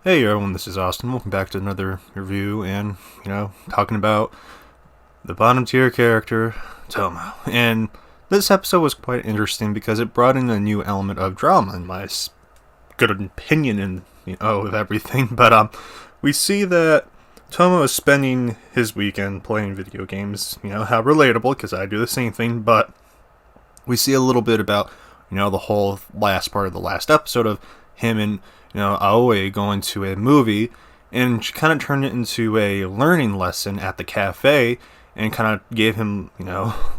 Hey everyone, this is Austin. Welcome back to another review and, talking about the bottom tier character, Tomo. And this episode was quite interesting because it brought in a new element of drama, in my good opinion, and, of everything. But, we see that Tomo is spending his weekend playing video games, how relatable, because I do the same thing, but we see a little bit about, the whole last part of the last episode of him and Aoi going to a movie, and she kind of turned it into a learning lesson at the cafe, and kind of gave him,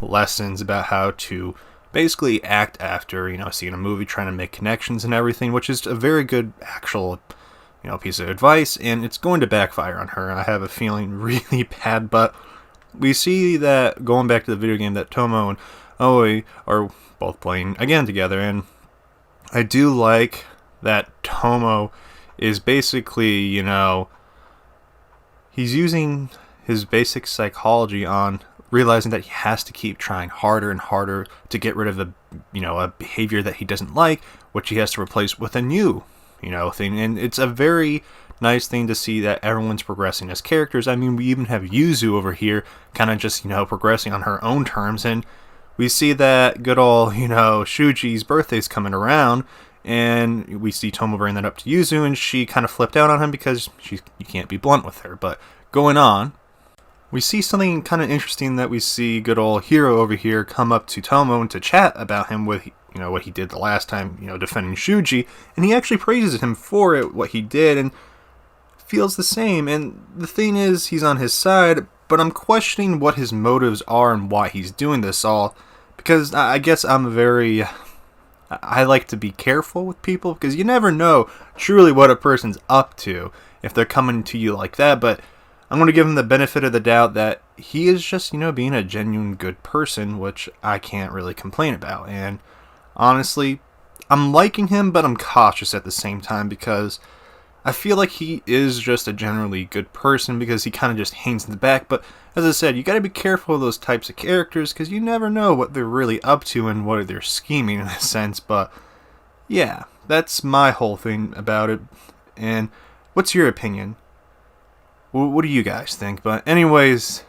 lessons about how to basically act after, seeing a movie, trying to make connections and everything, which is a very good actual, piece of advice, and it's going to backfire on her. I have a feeling really bad, but we see that going back to the video game that Tomo and Aoi are both playing again together, and I do like that Tomo is basically, he's using his basic psychology on realizing that he has to keep trying harder and harder to get rid of a behavior that he doesn't like, which he has to replace with a new, thing. And it's a very nice thing to see that everyone's progressing as characters. I mean, we even have Yuzu over here kind of just, progressing on her own terms, and we see that good old, Shuji's birthday's coming around, and we see Tomo bring that up to Yuzu, and she kind of flipped out on him because you can't be blunt with her. But going on, we see something kind of interesting that we see good old Hiro over here come up to Tomo and to chat about him with, what he did the last time, defending Shuji, and he actually praises him for it, what he did, and feels the same. And the thing is, he's on his side, but I'm questioning what his motives are and why he's doing this all, because I guess I like to be careful with people, because you never know truly what a person's up to if they're coming to you like that. But I'm going to give him the benefit of the doubt that he is just, being a genuine good person, which I can't really complain about. And honestly, I'm liking him, but I'm cautious at the same time, because I feel like he is just a generally good person, because he kind of just hangs in the back. But as I said, you got to be careful of those types of characters, because you never know what they're really up to and what they're scheming in a sense. But yeah, that's my whole thing about it. And what's your opinion? What do you guys think? But anyways,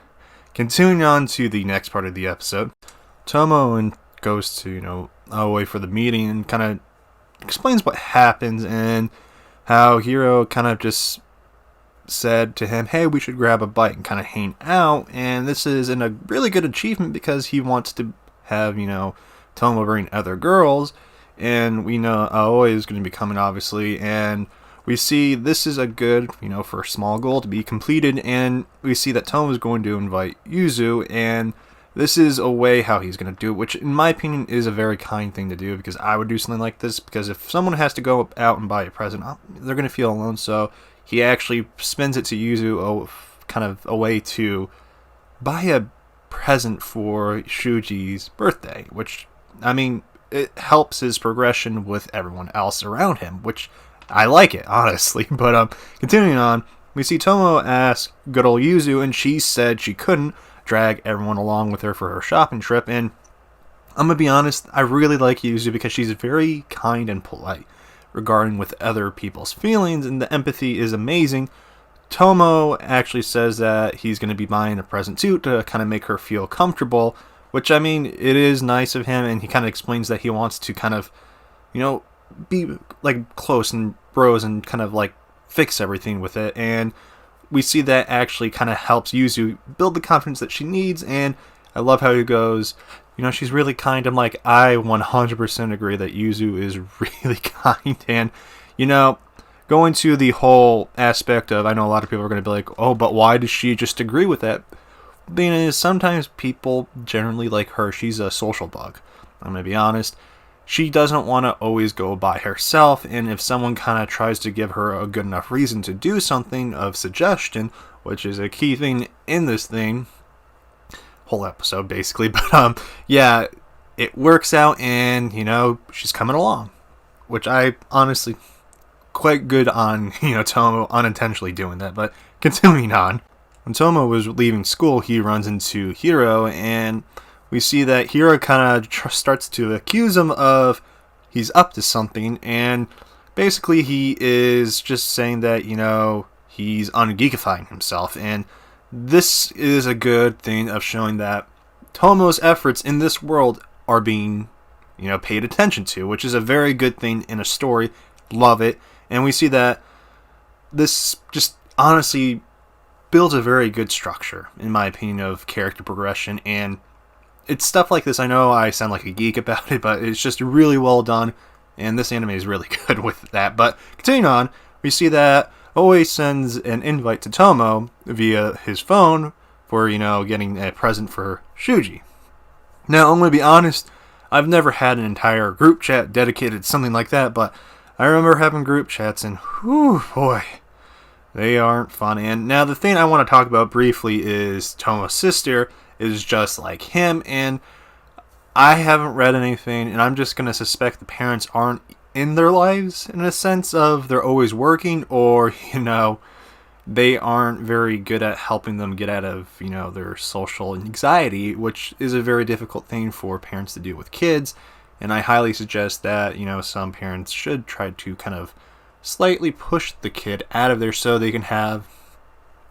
continuing on to the next part of the episode, Tomo goes to, Aoi for the meeting and kind of explains what happens and how Hiro kind of just said to him, hey, we should grab a bite and kind of hang out. And this is a really good achievement, because he wants to have, Tomo bring other girls. And we know Aoi is going to be coming, obviously. And we see this is a good, for a small goal to be completed. And we see that Tomo is going to invite Yuzu. And this is a way how he's going to do it, which in my opinion is a very kind thing to do, because I would do something like this, because if someone has to go out and buy a present, they're going to feel alone. So he actually spends it to Yuzu, kind of a way to buy a present for Shuji's birthday, which, I mean, it helps his progression with everyone else around him, which I like it, honestly. But continuing on, we see Tomo ask good old Yuzu, and she said she couldn't drag everyone along with her for her shopping trip. And I'm gonna be honest, I really like Yuzu, because she's very kind and polite regarding with other people's feelings, and the empathy is amazing. Tomo actually says that he's going to be buying a present too, to kind of make her feel comfortable, which, I mean, it is nice of him, and he kind of explains that he wants to kind of, be like close and bros and kind of like fix everything with it. And we see that actually kind of helps Yuzu build the confidence that she needs. And I love how he goes, she's really kind. I'm like, I 100% agree that Yuzu is really kind. And, going to the whole aspect of, I know a lot of people are going to be like, oh, but why does she just agree with that? Being is, sometimes people generally like her, she's a social bug. I'm going to be honest. She doesn't want to always go by herself, and if someone kind of tries to give her a good enough reason to do something of suggestion, which is a key thing in this thing, whole episode basically, but yeah, it works out, and she's coming along, which I honestly quite good on Tomo unintentionally doing that. But continuing on, when Tomo was leaving school, he runs into Hiro, and we see that Hiro kind of starts to accuse him of he's up to something, and Basically, he is just saying that, he's ungeekifying himself, and this is a good thing of showing that Tomo's efforts in this world are being, paid attention to, which is a very good thing in a story. Love it. And we see that this just honestly builds a very good structure, in my opinion, of character progression, and it's stuff like this. I know I sound like a geek about it, but it's just really well done, and this anime is really good with that. But continuing on, we see that Oe sends an invite to Tomo via his phone for, getting a present for Shuji. Now, I'm going to be honest, I've never had an entire group chat dedicated to something like that, but I remember having group chats, and whew, boy, they aren't fun. And now the thing I want to talk about briefly is Tomo's sister is just like him, and I haven't read anything, and I'm just going to suspect the parents aren't in their lives in a sense of they're always working, or, they aren't very good at helping them get out of, their social anxiety, which is a very difficult thing for parents to do with kids. And I highly suggest that, some parents should try to kind of slightly push the kid out of there so they can have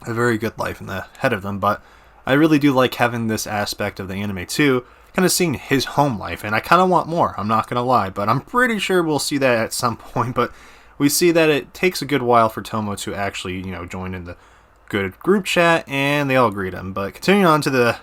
a very good life ahead of them. But I really do like having this aspect of the anime too, kind of seeing his home life, and I kind of want more, I'm not going to lie, but I'm pretty sure we'll see that at some point. But we see that it takes a good while for Tomo to actually, join in the good group chat, and they all greet him. But continuing on to the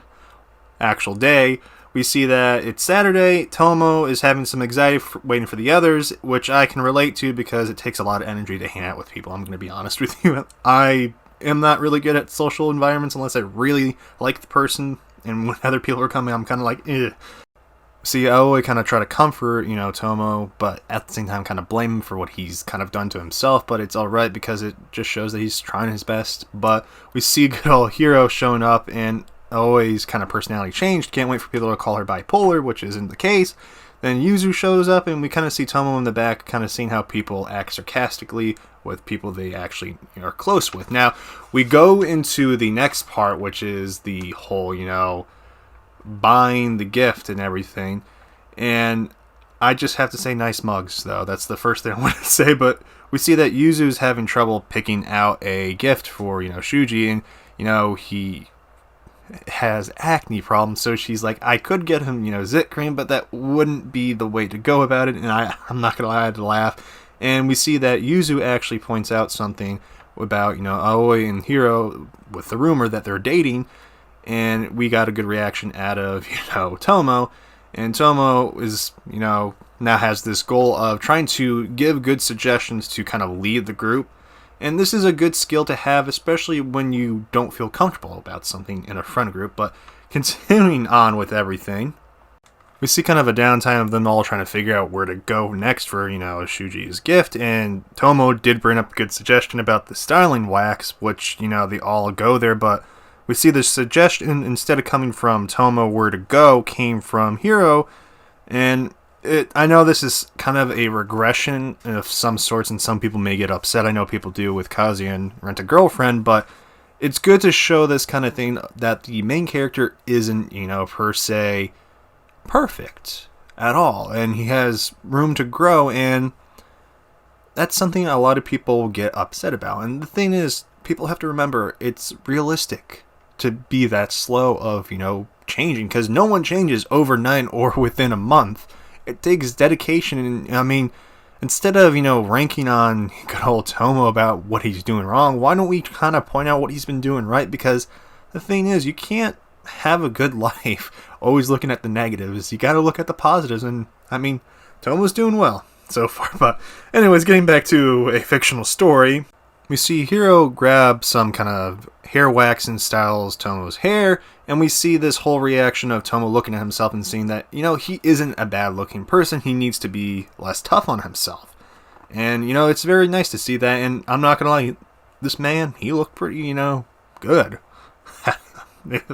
actual day, we see that it's Saturday. Tomo is having some anxiety waiting for the others, which I can relate to because it takes a lot of energy to hang out with people. I'm going to be honest with you. I am not really good at social environments unless I really like the person, and when other people are coming, I'm kind of like, ugh. See, I always kind of try to comfort, Tomo, but at the same time kind of blame him for what he's kind of done to himself, but it's alright because it just shows that he's trying his best. But we see good old Hiro showing up, and always kind of personality changed. Can't wait for people to call her bipolar, which isn't the case. Then Yuzu shows up, and we kind of see Tomo in the back, kind of seeing how people act sarcastically with people they actually are close with. Now, we go into the next part, which is the whole, buying the gift and everything. And I just have to say nice mugs, though. That's the first thing I want to say. But we see that Yuzu's having trouble picking out a gift for, Shuji, and, he has acne problems, so she's like, I could get him, zit cream, but that wouldn't be the way to go about it, and I'm not gonna lie, I had to laugh. And we see that Yuzu actually points out something about, Aoi and Hiro with the rumor that they're dating, and we got a good reaction out of, Tomo, and Tomo is, now has this goal of trying to give good suggestions to kind of lead the group. And this is a good skill to have, especially when you don't feel comfortable about something in a friend group. But continuing on with everything, we see kind of a downtime of them all trying to figure out where to go next for, Shuji's gift. And Tomo did bring up a good suggestion about the styling wax, which, they all go there. But we see the suggestion, instead of coming from Tomo where to go, came from Hiro. And I know this is kind of a regression of some sorts, and some people may get upset. I know people do with Kazuya and Rent-A-Girlfriend, but it's good to show this kind of thing that the main character isn't, per se, perfect at all, and he has room to grow, and that's something a lot of people get upset about. And the thing is, people have to remember, it's realistic to be that slow of, changing, because no one changes overnight or within a month. It takes dedication, and instead of, ranking on good old Tomo about what he's doing wrong, why don't we kind of point out what he's been doing right? Because the thing is, you can't have a good life always looking at the negatives. You gotta look at the positives, and, Tomo's doing well so far. But anyways, getting back to a fictional story, we see Hiro grab some kind of hair wax and styles Tomo's hair, and we see this whole reaction of Tomo looking at himself and seeing that, he isn't a bad-looking person. He needs to be less tough on himself. And, it's very nice to see that, and I'm not going to lie, this man, he looked pretty, good.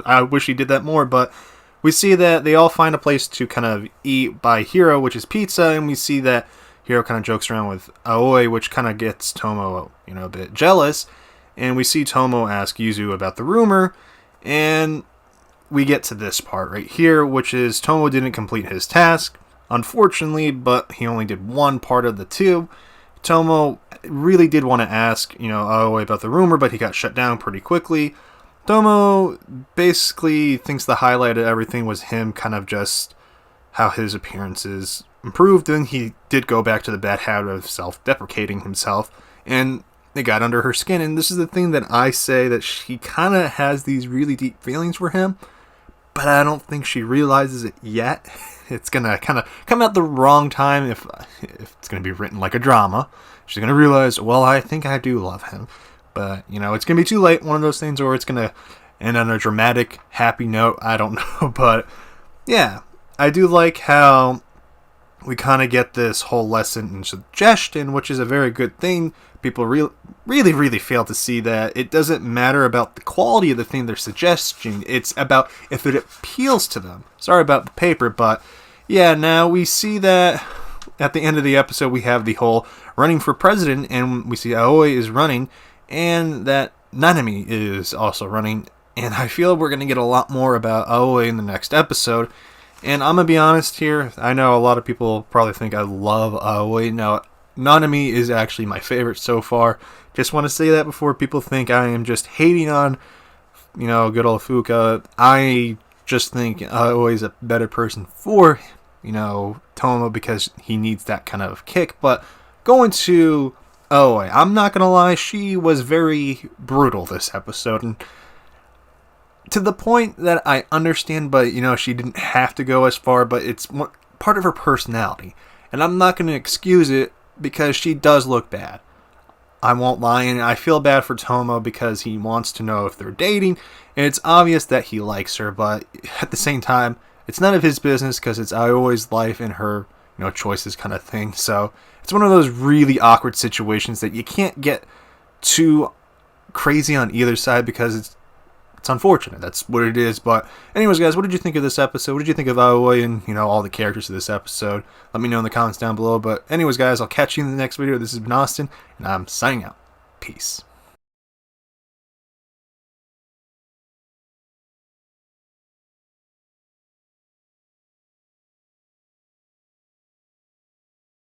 I wish he did that more, but we see that they all find a place to kind of eat by Hiro, which is pizza, and we see that Hiro kind of jokes around with Aoi, which kind of gets Tomo, a bit jealous. And we see Tomo ask Yuzu about the rumor, and we get to this part right here, which is Tomo didn't complete his task, unfortunately, but he only did one part of the two. Tomo really did want to ask, Aoi about the rumor, but he got shut down pretty quickly. Tomo basically thinks the highlight of everything was him kind of just how his appearances improved, and he did go back to the bad habit of self-deprecating himself, and it got under her skin. And this is the thing that I say, that she kind of has these really deep feelings for him, but I don't think she realizes it yet. It's gonna kind of come at the wrong time if it's gonna be written like a drama. She's gonna realize, well, I think I do love him, but it's gonna be too late. One of those things, or it's gonna end on a dramatic, happy note. I don't know, but yeah, I do like how we kind of get this whole lesson and suggestion, which is a very good thing. People really fail to see that it doesn't matter about the quality of the thing they're suggesting. It's about if it appeals to them. Sorry about the paper, but yeah, now we see that at the end of the episode we have the whole running for president, and we see Aoi is running, and that Nanami is also running, and I feel we're going to get a lot more about Aoi in the next episode. And I'm going to be honest here, I know a lot of people probably think I love Aoi. Now, Nanami is actually my favorite so far. Just want to say that before people think I am just hating on, good old Fuka. I just think Aoi is a better person for, Tomo, because he needs that kind of kick. But going to Aoi, I'm not going to lie, she was very brutal this episode. And to the point that I understand, but, she didn't have to go as far, but it's part of her personality. And I'm not going to excuse it, because she does look bad. I won't lie, and I feel bad for Tomo because he wants to know if they're dating, and it's obvious that he likes her, but at the same time, it's none of his business because it's Aoi's life and her, choices kind of thing. So it's one of those really awkward situations that you can't get too crazy on either side, because it's unfortunate. That's what it is. But anyways, guys, what did you think of this episode? What did you think of Aoi and, all the characters of this episode? Let me know in the comments down below. But anyways, guys, I'll catch you in the next video. This has been Austin, and I'm signing out. Peace.